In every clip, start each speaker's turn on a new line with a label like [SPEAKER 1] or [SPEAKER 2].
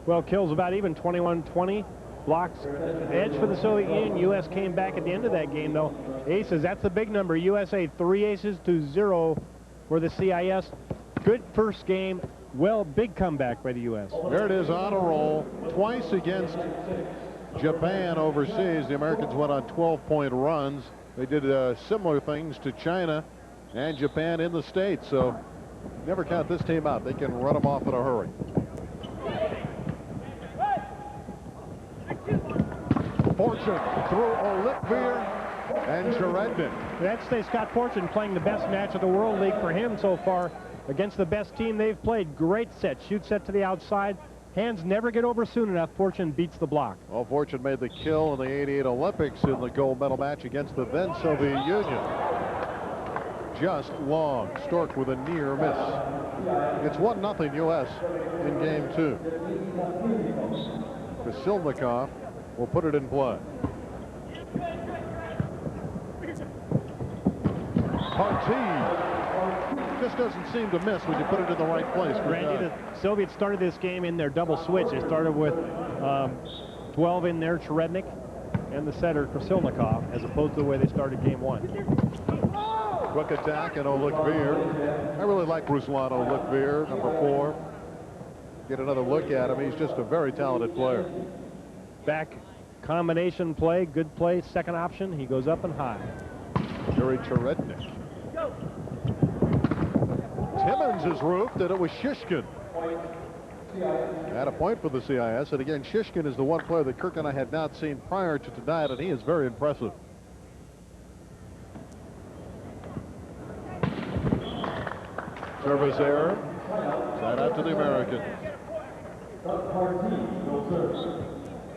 [SPEAKER 1] Well, kills about even, 21-20. Blocks, edge for the Soviet Union. U.S. came back at the end of that game, though. Aces, that's the big number. USA 3 aces to 0 for the CIS. Good first game. Well, big comeback by the U.S.
[SPEAKER 2] There it is, on a roll. Twice against Japan overseas. The Americans went on 12-point runs. They did similar things to China and Japan in the States. So never count this team out. They can run them off in a hurry. Fortune through Olivier and Cherednik.
[SPEAKER 1] That's Scott Fortune playing the best match of the World League for him so far against the best team they've played. Great set. Shoot set to the outside. Hands never get over soon enough. Fortune beats the block.
[SPEAKER 2] Well, Fortune made the kill in the '88 Olympics in the gold medal match against the then Soviet Union. Just long. Stork with a near miss. It's 1-0 U.S. in game 2. Krasilnikov will put it in play. Partey just doesn't seem to miss when you put it in the right place.
[SPEAKER 1] Randy, the Soviets started this game in their double switch. They started with 12 in there, Cherednik, and the setter, Krasilnikov, as opposed to the way they started game 1.
[SPEAKER 2] Quick attack and Olivier. I really like Ruslan Olivier, number 4. Get another look at him. He's just a very talented player.
[SPEAKER 1] Back combination play, good play, second option. He goes up and high.
[SPEAKER 2] Yuri Cherednik. Timmons is roofed, and it was Shishkin. At a point for the CIS, and again, Shishkin is the one player that Kirk and I had not seen prior to tonight, and he is very impressive. Service error. Side out to the American.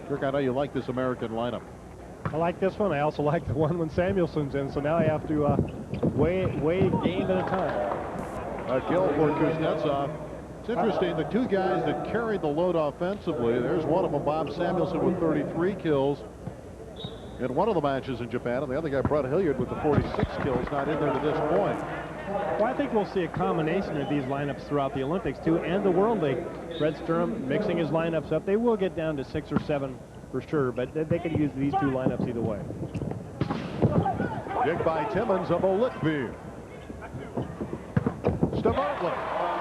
[SPEAKER 2] Kirk, I know you like this American lineup.
[SPEAKER 1] I like this one. I also like the one when Samuelson's in, so now I have to weigh a game at a time.
[SPEAKER 2] A kill for Kuznetsov. It's interesting, the two guys that carried the load offensively, there's one of them, Bob Samuelson, with 33 kills in one of the matches in Japan, and the other guy, Brett Hilliard, with the 46 kills, not in there to this point.
[SPEAKER 1] Well, I think we'll see a combination of these lineups throughout the Olympics, too, and the World League. Fred Sturm mixing his lineups up. They will get down to 6 or 7 for sure, but they could use these two lineups either way.
[SPEAKER 2] Dig by Timmons of Olivier. Stavartli.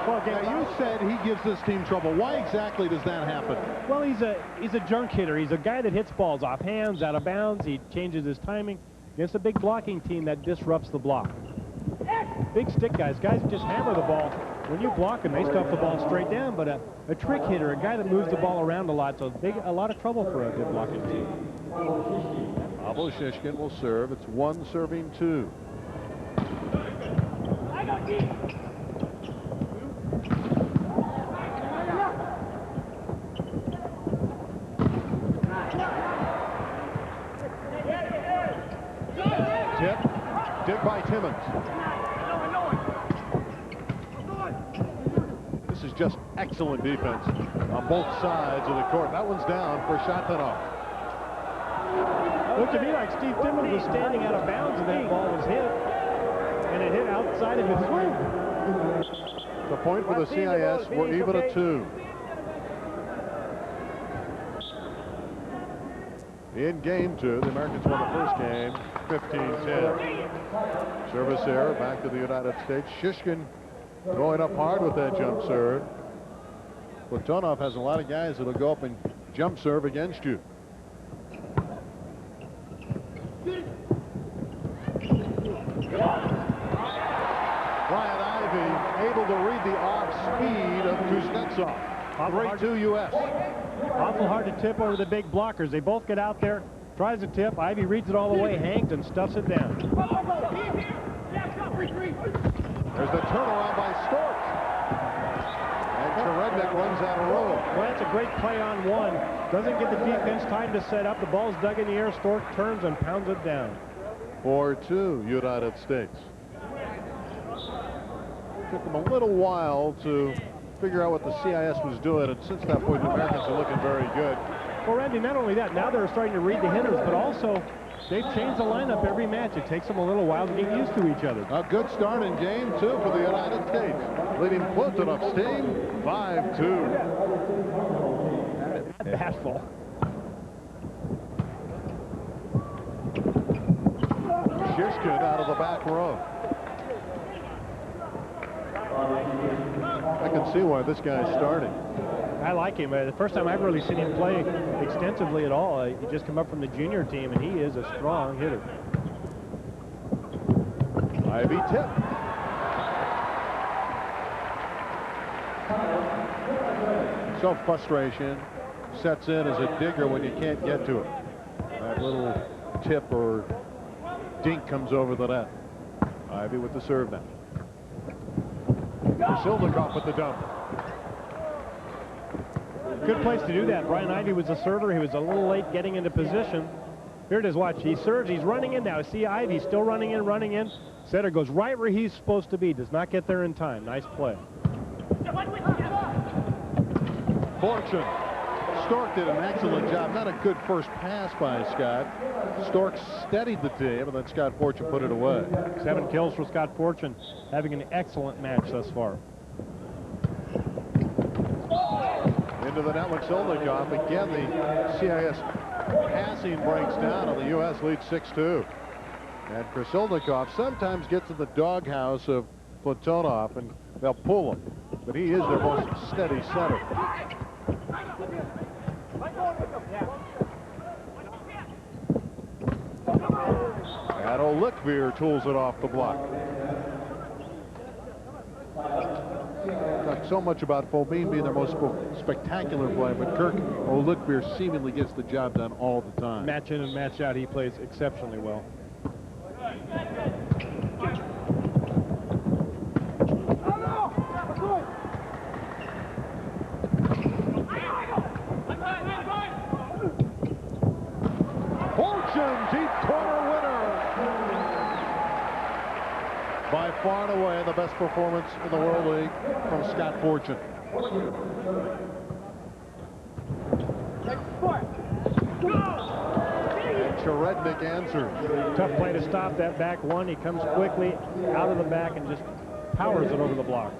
[SPEAKER 2] Well, now you said he gives this team trouble. Why exactly does that happen?
[SPEAKER 1] Well, he's a junk hitter. He's a guy that hits balls off hands, out of bounds. He changes his timing. Against a big blocking team that disrupts the block. Big stick guys just hammer the ball. When you block them, they stuff the ball straight down. But a trick hitter, a guy that moves the ball around a lot, so a lot of trouble for a good blocking team.
[SPEAKER 2] Pavel Shishkin will serve. It's 1 serving 2. Tip. Dig by Timmons. This is just excellent defense on both sides of the court. That one's down for Shatanov.
[SPEAKER 1] Looked to me like Steve Timmons was standing out of bounds and that ball was hit. And it hit outside of his swing.
[SPEAKER 2] The point for the CIS, we're even at 2. In game 2, the Americans won the first game 15-10. Service error back to the United States. Shishkin going up hard with that jump serve. Platonov has a lot of guys that'll go up and jump serve against you. Brian Ivey able to read the off speed of Kuznetsov. 3-2 U.S.
[SPEAKER 1] Awful hard to tip over the big blockers. They both get out there, tries to tip. Ivey reads it all the way, hangs and stuffs it down.
[SPEAKER 2] There's the turnaround by Stork. And Cherednik runs out of road.
[SPEAKER 1] Well, that's a great play on one. Doesn't get the defense time to set up. The ball's dug in the air. Stork turns and pounds it down.
[SPEAKER 2] 4-2 United States. Took them a little while to figure out what the CIS was doing, and since that point, the Americans are looking very good.
[SPEAKER 1] Well, Randy, not only that, now they're starting to read the hitters, but also they've changed the lineup every match. It takes them a little while to get used to each other.
[SPEAKER 2] A good start in game 2 for the United States, leading Platonov Steam 5-2.
[SPEAKER 1] bashful.
[SPEAKER 2] Shishkin out of the back row. I can see why this guy's starting.
[SPEAKER 1] I like him. The first time I've really seen him play extensively at all. He just come up from the junior team, and he is a strong hitter.
[SPEAKER 2] Ivy tip. So frustration sets in as a digger when you can't get to it. That little tip or dink comes over the net. Ivy with the serve now. Krasildikov with the dump.
[SPEAKER 1] Good place to do that. Brian Ivy was a server. He was a little late getting into position. Here it is, watch. He serves, he's running in now. See Ivy still running in. Setter goes right where he's supposed to be. Does not get there in time. Nice play.
[SPEAKER 2] Fortune. Stork did an excellent job. Not a good first pass by Scott. Stork steadied the team, and then Scott Fortune put it away.
[SPEAKER 1] 7 kills for Scott Fortune, having an excellent match thus far.
[SPEAKER 2] Into the net with Krasildikov. Again, the CIS passing breaks down, and the U.S. leads 6-2. And Krasildikov sometimes gets in the doghouse of Platonov, and they'll pull him. But he is their most steady setter. And Olikvir tools it off the block. Talk so much about Fobin being their most spectacular play, but Kirk Olikvir seemingly gets the job done all the time.
[SPEAKER 1] Match in and match out, he plays exceptionally well.
[SPEAKER 2] By far and away the best performance in the World League from Scott Fortune. And Cherednik answers.
[SPEAKER 1] Tough play to stop that back one. He comes quickly out of the back and just powers it over the block.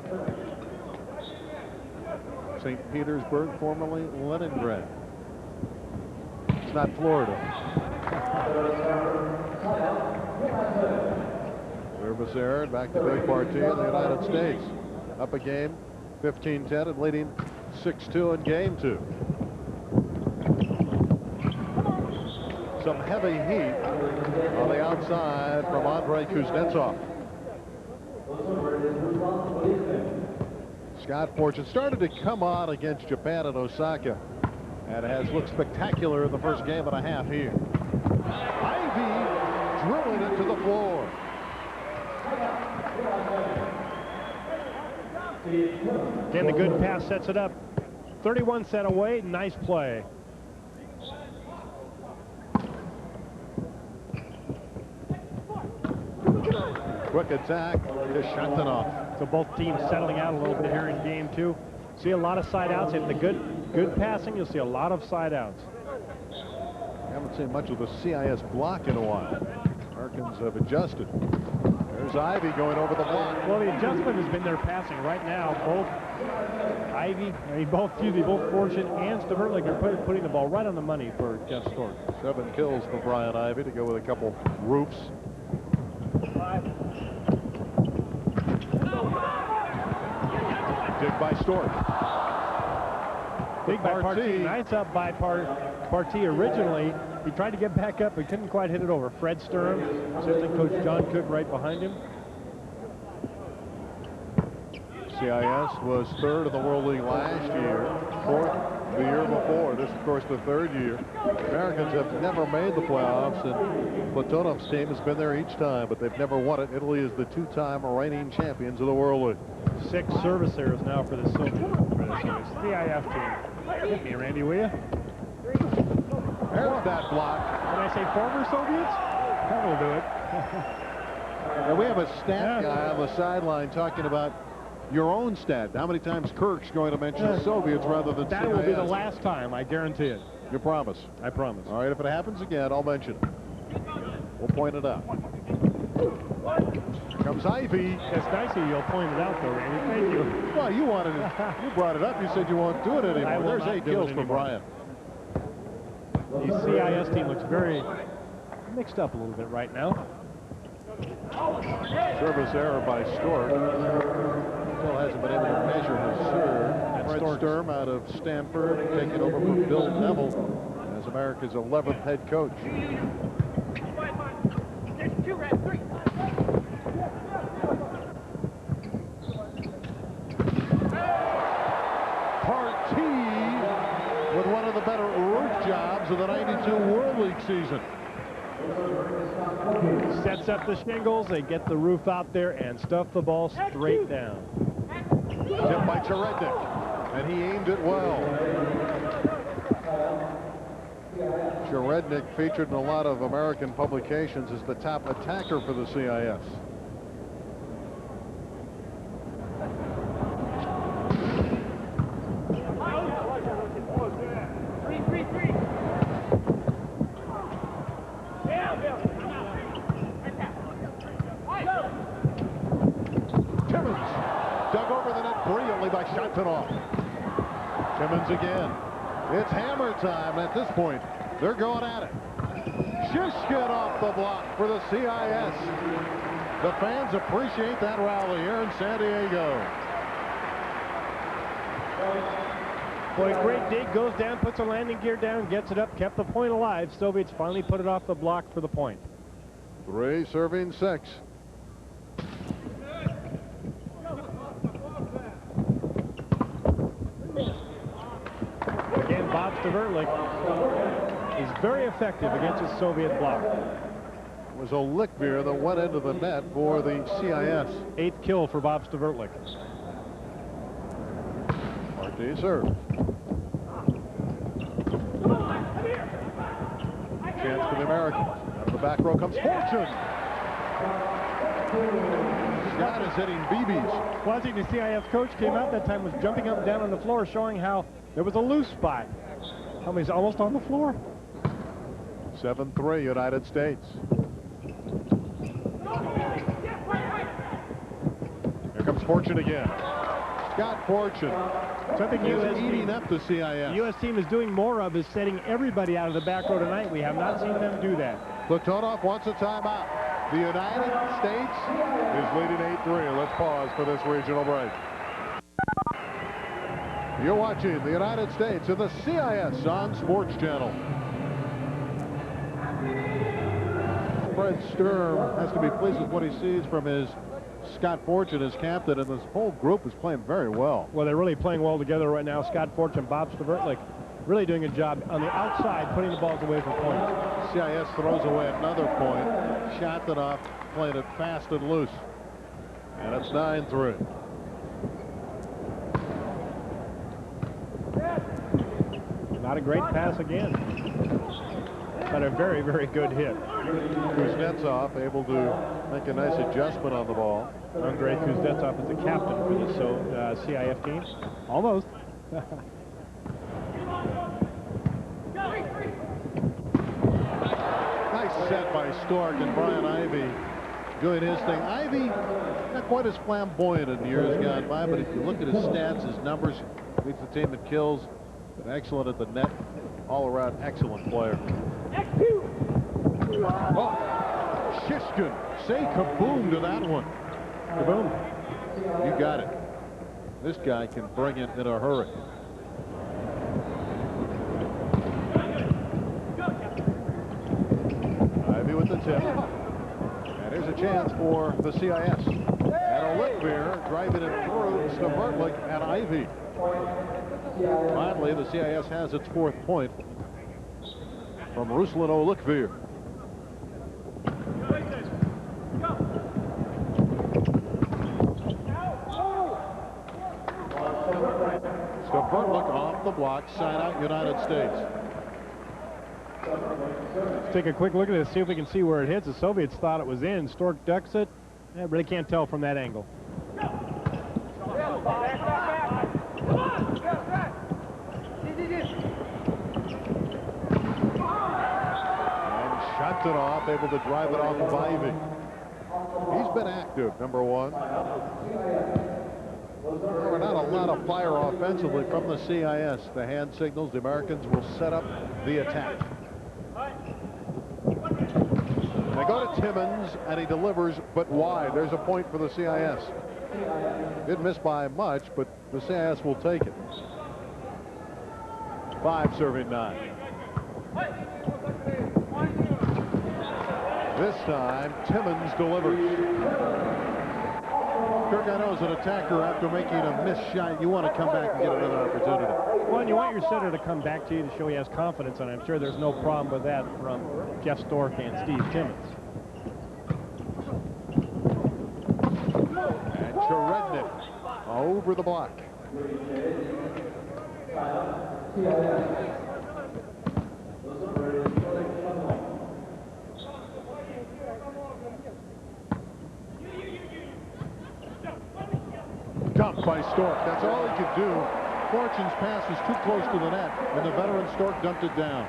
[SPEAKER 2] St. Petersburg, formerly Leningrad. It's not Florida. Service error, back to Big Party in the United States. Up a game, 15-10, and leading 6-2 in game 2. Some heavy heat on the outside from Andrei Kuznetsov. Scott Fortune started to come on against Japan in Osaka, and has looked spectacular in the first game and a half here. Ivy drilling it to the floor.
[SPEAKER 1] Again, the good pass sets it up. 31 set away. Nice play.
[SPEAKER 2] Quick attack to Shantanov.
[SPEAKER 1] So both teams settling out a little bit here in game 2. See a lot of side outs. If the good passing, you'll see a lot of side outs.
[SPEAKER 2] Haven't seen much of the CIS block in a while. Americans have adjusted. There's Ivy going over the block.
[SPEAKER 1] Well, the adjustment has been their passing right now. Both both Fortune and Staverlik are putting the ball right on the money for Jeff Stork.
[SPEAKER 2] 7 kills for Brian Ivy to go with a couple roofs. Dig by Stork.
[SPEAKER 1] Big by Partey. Nice up by Partey originally. He tried to get back up, but couldn't quite hit it over. Fred Sturm, assistant coach John Cook right behind him.
[SPEAKER 2] CIS was 3rd in the World League last year, 4th the year before. This, of course, the 3rd year. Americans have never made the playoffs, and Platonov's team has been there each time, but they've never won it. Italy is the 2-time reigning champions of the World League.
[SPEAKER 1] 6 service errors now for the CIF team. Hit me, Randy, will you?
[SPEAKER 2] There's that block.
[SPEAKER 1] When I say former Soviets, that will do it.
[SPEAKER 2] And we have a stat guy on the sideline talking about your own stat. How many times Kirk's going to mention the Soviets rather than
[SPEAKER 1] That
[SPEAKER 2] CIS?
[SPEAKER 1] will be the last time, I guarantee it.
[SPEAKER 2] You promise?
[SPEAKER 1] I promise.
[SPEAKER 2] All right, if it happens again, I'll mention it. We'll point it out. Here comes Ivy.
[SPEAKER 1] It's nice of you. You'll point it out, though, Randy. Thank you.
[SPEAKER 2] Well, you wanted it. You brought it up. You said you won't do it anymore.
[SPEAKER 1] I will
[SPEAKER 2] There's
[SPEAKER 1] not
[SPEAKER 2] 8
[SPEAKER 1] do
[SPEAKER 2] kills
[SPEAKER 1] it
[SPEAKER 2] for
[SPEAKER 1] anymore.
[SPEAKER 2] Brian.
[SPEAKER 1] The CIS team looks very mixed up a little bit right now.
[SPEAKER 2] Service error by Stork. Still hasn't been able to measure his serve. Fred Sturm out of Stanford, taking over for Bill Neville as America's 11th head coach. Partee with one of the better roof jobs of the '92 World League season.
[SPEAKER 1] Sets up the shingles, they get the roof out there and stuff the ball straight down.
[SPEAKER 2] Tip by Cherednik, and he aimed it well. Cherednik featured in a lot of American publications as the top attacker for the CIS. Timmons again. It's hammer time at this point. They're going at it. Shishkin off the block for the CIS. The fans appreciate that rally here in San Diego.
[SPEAKER 1] Boy, great dig, goes down, puts a landing gear down, gets it up, kept the point alive. Soviets finally put it off the block for the point.
[SPEAKER 2] 3 serving 6.
[SPEAKER 1] Again, Bob Staverlik is very effective against his Soviet block.
[SPEAKER 2] It was Olikvir that went into the net for the CIS.
[SPEAKER 1] 8th kill for Bob Staverlik.
[SPEAKER 2] Partee serve. Chance for the Americans. Out of the back row comes Fortune. Scott is hitting BBs.
[SPEAKER 1] Well, I think the CIS coach came out that time, was jumping up and down on the floor, showing how there was a loose spot. How many's almost on the floor?
[SPEAKER 2] 7-3 United States. Here comes Fortune again. Scott Fortune.
[SPEAKER 1] Something
[SPEAKER 2] is eating up the CIS.
[SPEAKER 1] The U.S. team is doing more of is setting everybody out of the back row tonight. We have not seen them do that.
[SPEAKER 2] Platonov wants a timeout. The United States is leading 8-3. Let's pause for this regional break. You're watching the United States and the CIS on Sports Channel. Fred Sturm has to be pleased with what he sees from his Scott Fortune as captain, and this whole group is playing very well.
[SPEAKER 1] Well, they're really playing well together right now. Scott Fortune, Bob Staverlik really doing a job on the outside, putting the balls away from points.
[SPEAKER 2] CIS throws away another point. Shatanov playing it fast and loose. And it's 9-3.
[SPEAKER 1] Not a great pass again, but a very, very good hit.
[SPEAKER 2] Kuznetsov able to make a nice adjustment on the ball.
[SPEAKER 1] Andrei Kuznetsov is the captain for the CIF team. Almost.
[SPEAKER 2] Nice set by Stork, and Brian Ivey doing his thing. Ivey, not quite as flamboyant in years gone by, but if you look at his stats, his numbers, leads the team in kills, been excellent at the net, all-around excellent player. Oh, Shishkin, say kaboom to that one.
[SPEAKER 1] Kaboom.
[SPEAKER 2] You got it. This guy can bring it in a hurry. Ivey with the tip. And here's a chance for the CIS. And Olikvir driving it through Staverlik and Ivey. Finally, the CIS has its 4th point from Ruslan Olikvir. Staverlik off the block, side out United States.
[SPEAKER 1] Let's take a quick look at this, see if we can see where it hits. The Soviets thought it was in. Stork ducks it. I really can't tell from that angle.
[SPEAKER 2] Shuts it off, able to drive it off of Ivey. He's been active, number 1. There were not a lot of fire offensively from the CIS. The hand signals, the Americans will set up the attack. They go to Timmons, and he delivers, but wide. There's a point for the CIS. Didn't miss by much, but the CIS will take it. 5 serving 9. This time, Timmons delivers. Kirk, I know as an attacker, after making a missed shot, you want to come back and get another opportunity.
[SPEAKER 1] Well, and you want your setter to come back to you to show he has confidence, and I'm sure there's no problem with that from Jeff Stork and Steve Timmons.
[SPEAKER 2] And Cherednik over the block. Dumped by Stork. That's all he could do. Fortune's pass was too close to the net, and the veteran Stork dumped it down.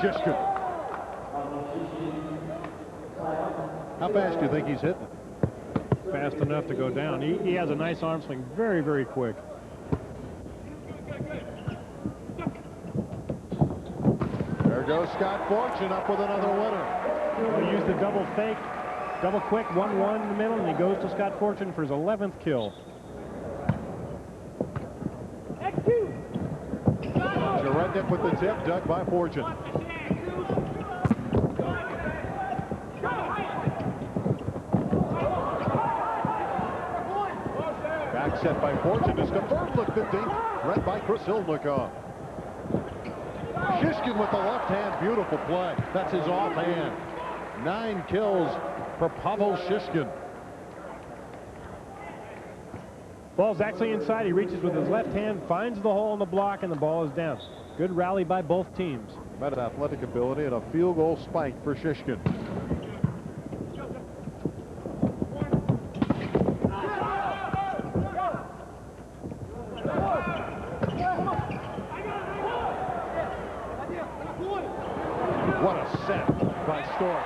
[SPEAKER 2] Shishkin. How fast do you think he's hitting?
[SPEAKER 1] Fast enough to go down. He has a nice arm swing, very, very quick.
[SPEAKER 2] There goes Scott Fortune up with another winner.
[SPEAKER 1] He used the double fake, double quick, 1-1 in the middle, and he goes to Scott Fortune for his 11th kill.
[SPEAKER 2] Cherednik with the tip, dug by Fortune. Back set by Fortune is Deverlik, the dink, read by Krasilnikov. Shishkin with the left hand, beautiful play. That's his offhand. 9 kills for Pavel Shishkin.
[SPEAKER 1] Ball's actually inside. He reaches with his left hand, finds the hole in the block, and the ball is down. Good rally by both teams.
[SPEAKER 2] Better athletic ability and a field goal spike for Shishkin. What a set by Stork.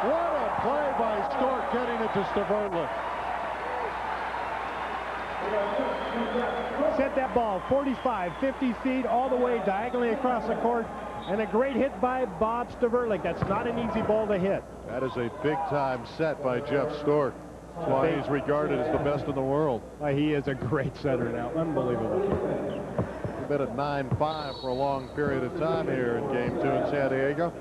[SPEAKER 2] What a play by Stork, getting it to Deverlik.
[SPEAKER 1] Sent that ball 45, 50 feet all the way diagonally across the court, and a great hit by Bob Deverlik. That's not an easy ball to hit.
[SPEAKER 2] That is a big-time set by Jeff Stork. That's why he's regarded as the best in the world.
[SPEAKER 1] He is a great setter now. Unbelievable.
[SPEAKER 2] We've been at 9-5 for a long period of time here in Game 2 in San Diego.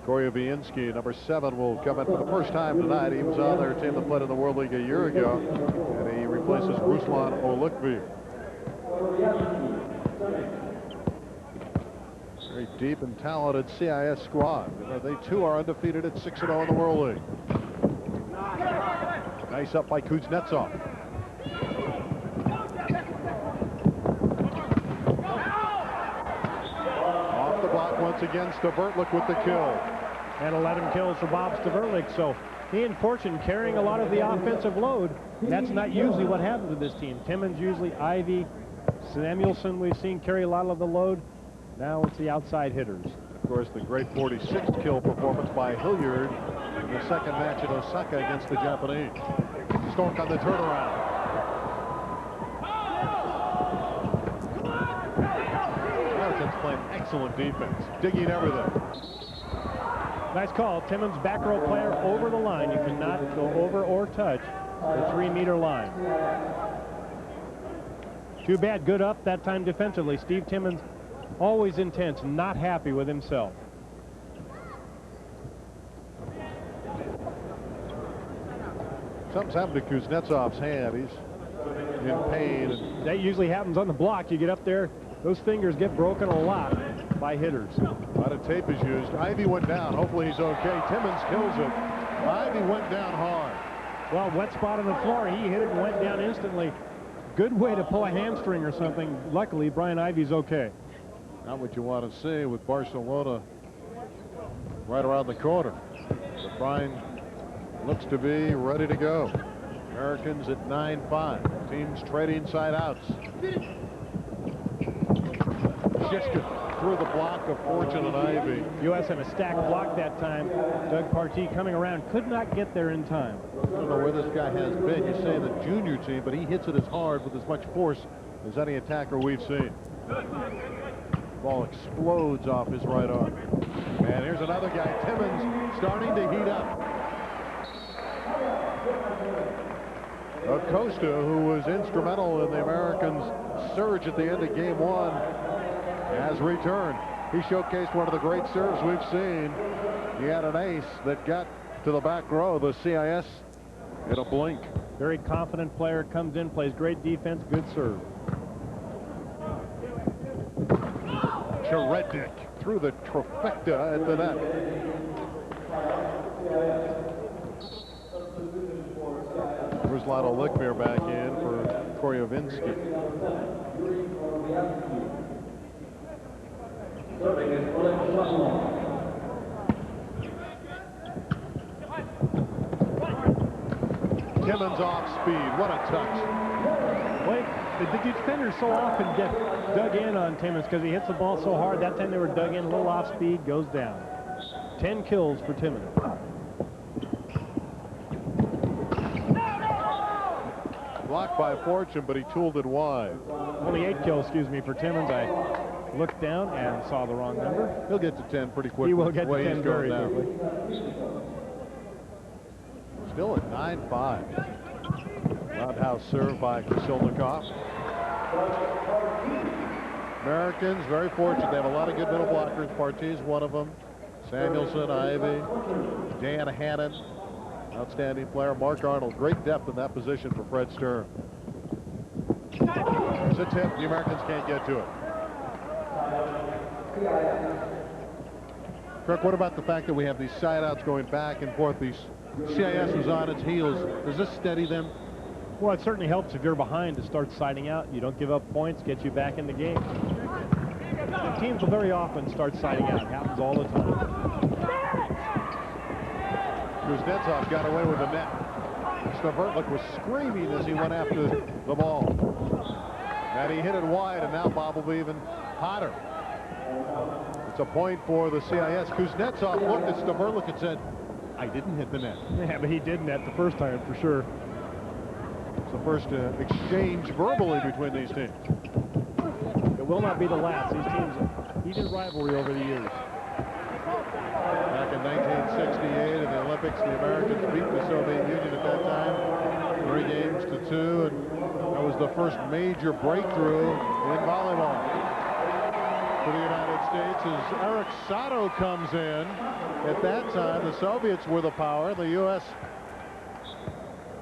[SPEAKER 2] Corey Vinsky, number 7, will come in for the first time tonight. He was on their team that played in the World League a year ago, and he replaces Ruslan Olukvi. Very deep and talented CIS squad. You know, they too are undefeated at 6-0 in the World League. Nice up by Kuznetsov. Off the block once again, Deverlik with the kill.
[SPEAKER 1] And 11 kills for Bob Deverlik. So he and Fortune carrying a lot of the offensive load. That's not usually what happens to this team. Timmons usually, Ivy, Samuelson we've seen carry a lot of the load. Now it's the outside hitters.
[SPEAKER 2] Of course, the great 46th kill performance by Hilliard in the second match at Osaka against the Japanese. Stork on the turnaround. Americans playing excellent defense, digging everything.
[SPEAKER 1] Nice call. Timmons, back row player, over the line. You cannot go over or touch the 3-meter line. Too bad. Good up that time defensively. Steve Timmons, always intense, not happy with himself.
[SPEAKER 2] Something's happened to Kuznetsov's hand. He's in pain.
[SPEAKER 1] That usually happens on the block. You get up there, those fingers get broken a lot by hitters.
[SPEAKER 2] A lot of tape is used. Ivy went down. Hopefully he's okay. Timmons kills it. Ivy went down hard.
[SPEAKER 1] Well, wet spot on the floor. He hit it and went down instantly. Good way to pull a hamstring or something. Luckily, Brian Ivy's okay.
[SPEAKER 2] Not what you want to see with Barcelona right around the corner. But Brian looks to be ready to go. Americans at 9-5. Teams trading side outs. Shishkin through the block of Fortune and Ivy.
[SPEAKER 1] U.S. in a stacked block that time. Doug Partee coming around, could not get there in time.
[SPEAKER 2] I don't know where this guy has been. You say the junior team, but he hits it as hard with as much force as any attacker we've seen. Ball explodes off his right arm. And here's another guy, Timmons, starting to heat up. Acosta, who was instrumental in the Americans' surge at the end of game one, has returned. He showcased one of the great serves we've seen. He had an ace that got to the back row of the CIS in a blink.
[SPEAKER 1] Very confident player, comes in, plays great defense, good serve.
[SPEAKER 2] Cherednik through the trifecta at the net. There's Lotto Lickmere back in for Koryovinsky. Timmons off speed. What a touch.
[SPEAKER 1] Wait, the defenders so often get dug in on Timmons because he hits the ball so hard. That time they were dug in, a little off speed, goes down. 10 kills for Timmons.
[SPEAKER 2] Blocked by Fortune, but he tooled it wide.
[SPEAKER 1] Only 8 kills, excuse me, for Timmons. I looked down and saw the wrong number.
[SPEAKER 2] He'll get to 10 pretty quickly.
[SPEAKER 1] He will get to 10 very quickly.
[SPEAKER 2] Still at 9-5. Roundhouse serve by Krasilnikov. Americans very fortunate. They have a lot of good middle blockers. Partee's one of them. Samuelson, Ivy, Dan Hannon, outstanding player. Mark Arnold, great depth in that position for Fred Stern. It's a tip. The Americans can't get to it. Kirk, what about the fact that we have these side outs going back and forth? These CIS was on its heels. Does this steady them?
[SPEAKER 1] Well, it certainly helps if you're behind to start siding out. You don't give up points, get you back in the game. The teams will very often start siding out. It happens all the time.
[SPEAKER 2] Kuznetsov got away with the net. Stavertlik was screaming as he went after the ball. And he hit it wide, and now Bob will be even hotter. It's a point for the CIS. Kuznetsov looked at Stavertlik and said, I didn't hit the net.
[SPEAKER 1] Yeah, but he did net the first time for sure.
[SPEAKER 2] It's the first exchange verbally between these teams.
[SPEAKER 1] It will not be the last. These teams, heated rivalry over the years.
[SPEAKER 2] Back in 1968 in the Olympics, the Americans beat the Soviet Union at that time, 3-2, and that was the first major breakthrough in volleyball for the United States as Eric Sato comes in. At that time, the Soviets were the power. The U.S.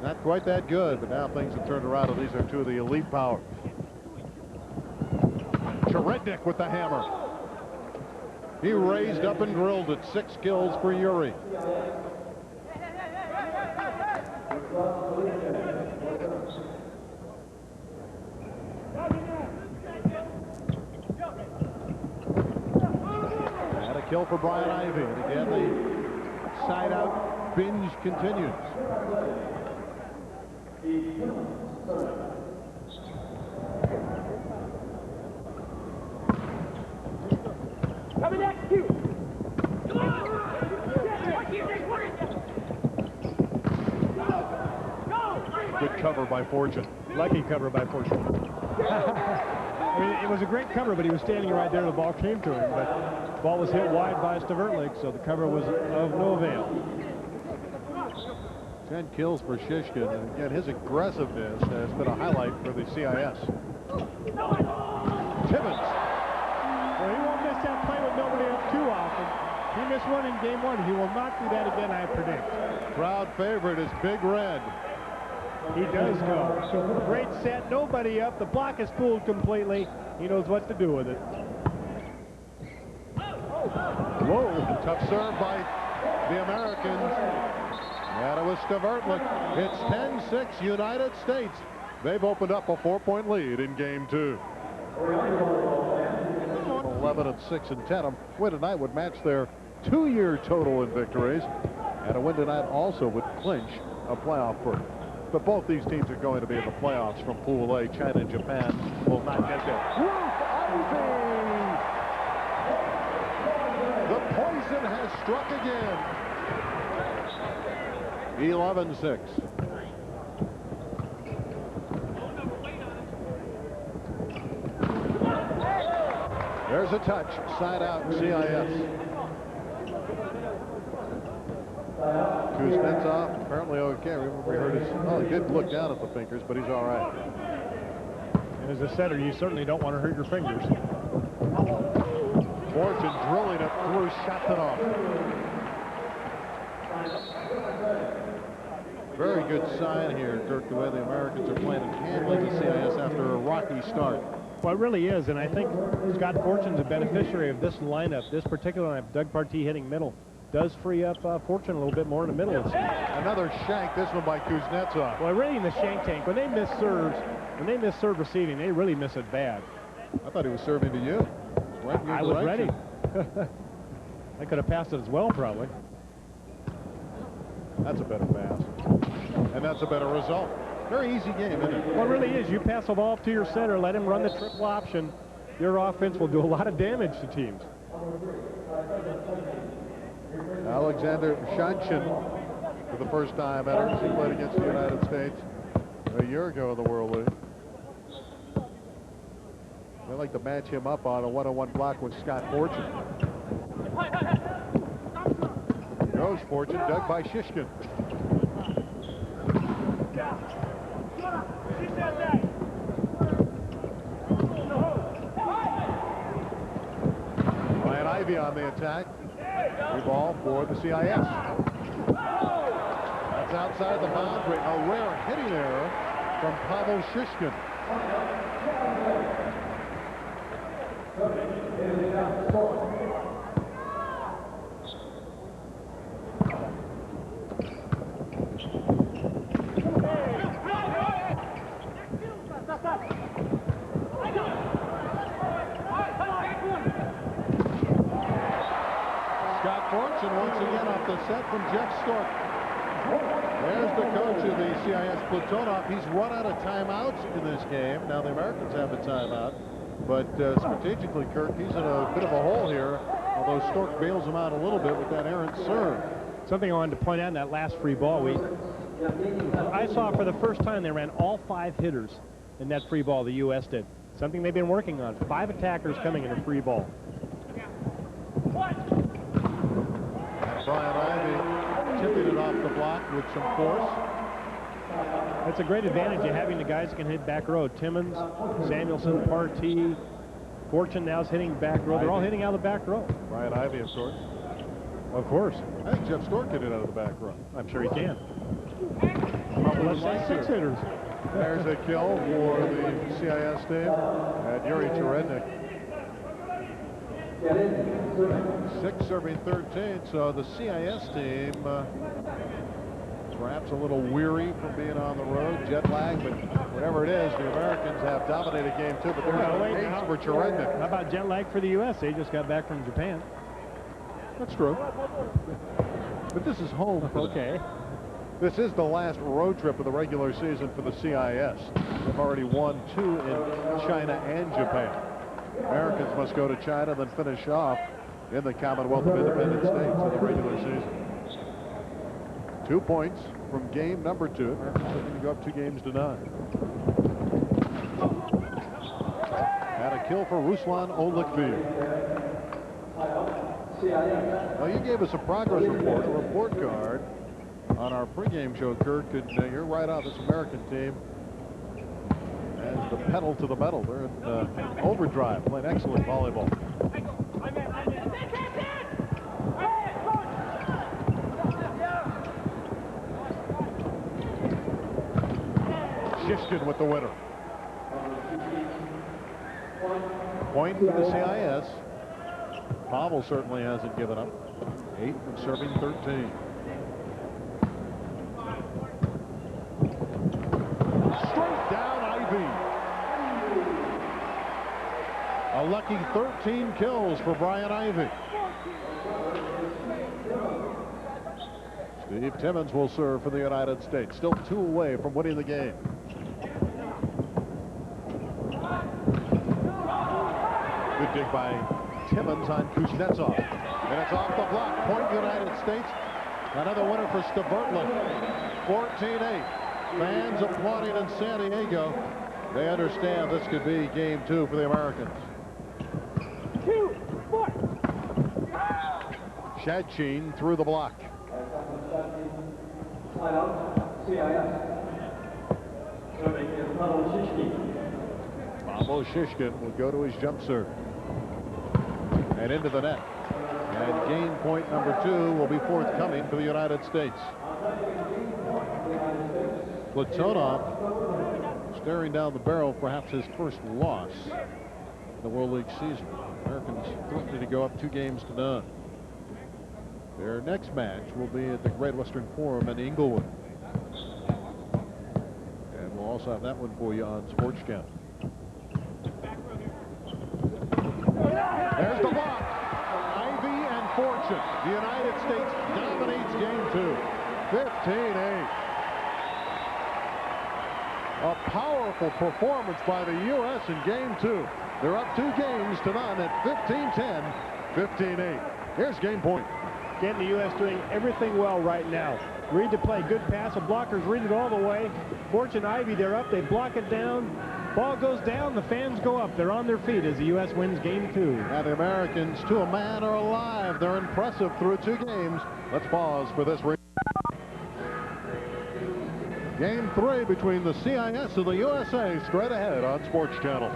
[SPEAKER 2] not quite that good, but now things have turned around, and these are two of the elite powers. Cherednik with the hammer. He raised up and drilled it. 6 kills for Yuri. And a kill for Brian Ivy. And again, the side out binge continues.
[SPEAKER 3] Coming next, Q.
[SPEAKER 2] Good cover by Fortune.
[SPEAKER 1] Lucky cover by Fortune. I mean, it was a great cover, but he was standing right there. The ball came to him, but the ball was hit wide by Stavertlik, so the cover was of no avail.
[SPEAKER 2] 10 kills for Shishkin, and again, his aggressiveness has been a highlight for the CIS. Timmons.
[SPEAKER 1] Well, he won't miss that play with nobody up too often. He missed one in game one. He will not do that again, I predict.
[SPEAKER 2] Crowd favorite is Big Red.
[SPEAKER 1] He does go. Great set, nobody up. The block is fooled completely. He knows what to do with it.
[SPEAKER 2] Whoa, tough serve by the Americans. And it was Stavertlik. It's 10-6 United States. They've opened up a 4-point lead in game 2. 11-6 and 10. A win tonight would match their 2-year total in victories, and a win tonight also would clinch a playoff berth. But both these teams are going to be in the playoffs from Pool A. China and Japan will not get there. Fortune has struck again. 11-6. There's a touch. Side out, CIS. Kuznetsov apparently okay. Remember, we heard his. Oh, he did look down at the fingers, but he's all right.
[SPEAKER 1] And as a setter, you certainly don't want to hurt your fingers.
[SPEAKER 2] Fortune drilling it through Shatanov. Very good sign here, Kirk, the way the Americans are playing and handling the CIS after a rocky start.
[SPEAKER 1] Well, it really is, and I think Scott Fortune's a beneficiary of this lineup. This particular lineup, Doug Partee hitting middle, does free up Fortune a little bit more in the middle.
[SPEAKER 2] Another shank, this one by Kuznetsov.
[SPEAKER 1] Well, really in the shank tank, when they miss serves, when they miss serve receiving, they really miss it bad.
[SPEAKER 2] I thought he was serving to you. Right in your
[SPEAKER 1] I was ready.
[SPEAKER 2] direction.
[SPEAKER 1] I could have passed it as well, probably.
[SPEAKER 2] That's a better pass. And that's a better result. Very easy game, isn't it?
[SPEAKER 1] Well, it really is. You pass the ball to your center, let him run the triple option. Your offense will do a lot of damage to teams.
[SPEAKER 2] Alexander Shanshin for the first time ever. He played against the United States a year ago in the World League. They like to match him up on a one-on-one block with Scott Fortune. Goes Fortune, dug by Shishkin. Ryan Ivey on the attack. Free ball for the CIS. That's outside the boundary. A rare hitting error from Pavel Shishkin. Fortune once again off the set from Jeff Stork. There's the coach of the CIS, Plutonov. He's run out of timeouts in this game. Now the Americans have a timeout, but strategically, Kirk, he's in a bit of a hole here, although Stork bails him out a little bit with that errant serve.
[SPEAKER 1] Something I wanted to point out in that last free ball, I saw for the first time they ran all 5 hitters in that free ball, the U.S. did. Something they've been working on. 5 attackers coming in a free ball.
[SPEAKER 2] Brian Ivey tipping it off the block with some force.
[SPEAKER 1] That's a great advantage of having the guys who can hit back row. Timmons, Samuelson, Partee, Fortune now's hitting back row. They're all hitting out of the back row.
[SPEAKER 2] Brian Ivey, of course.
[SPEAKER 1] Of course.
[SPEAKER 2] I think Jeff Stork hit it out of the back row.
[SPEAKER 1] I'm sure he can.
[SPEAKER 2] Let's say 6 hitters. There's a kill for the CIS team and Yuri Cherednik. 6 serving 13, so the CIS team perhaps a little weary from being on the road, jet lag, but whatever it is, the Americans have dominated game 2, but there's no ace for Cherednik.
[SPEAKER 1] How about jet lag for the U.S.? They just got back from Japan.
[SPEAKER 2] That's true. But this is home for them.
[SPEAKER 1] Okay.
[SPEAKER 2] This is the last road trip of the regular season for the CIS. They've already won 2 in China and Japan. Americans must go to China, then finish off in the Commonwealth of Independent States in the regular season. 2 points from game number 2. Americans looking to go up 2 games to 9. And a kill for Ruslan Olikviev. Well, you gave us a progress report, a report card on our pregame show, Kirk, and you're right on this American team. And the pedal to the metal. They're in overdrive, playing excellent volleyball. Shishkin with the winner. Point for the CIS. Pavel certainly hasn't given up. 8 from serving 13. Straight down Ivey. A lucky 13 kills for Brian Ivey. Steve Timmons will serve for the United States. Still 2 away from winning the game. Good dig by Timmons on Kuznetsov. And it's off the block. Point United States. Another winner for Stavertla. 14-8. Fans applauding in San Diego. They understand this could be game 2 for the Americans.
[SPEAKER 3] 2, 4.
[SPEAKER 2] Shadchin through the block.
[SPEAKER 3] CIS.
[SPEAKER 2] Pablo Shishkin will go to his jump serve. And into the net. And game point number 2 will be forthcoming for the United States. Platonov staring down the barrel, perhaps his first loss in the World League season. Americans threatening to go up 2 games to none. Their next match will be at the Great Western Forum in Inglewood. And we'll also have that one for you on Sports Channel. There's the block. Ivy and Fortune. The United States dominates game 2. 15-8. A powerful performance by the U.S. in game 2. They're up 2 games to none at 15-10, 15-8. Here's game point.
[SPEAKER 1] Again, the U.S. doing everything well right now. Read the play, good pass. The blockers read it all the way. Fortune, Ivy, they're up. They block it down. Ball goes down. The fans go up. They're on their feet as the U.S. wins game 2.
[SPEAKER 2] Now the Americans, to a man, are alive. They're impressive through 2 games. Let's pause for this. Game 3 between the CIS and the USA straight ahead on Sports Channel.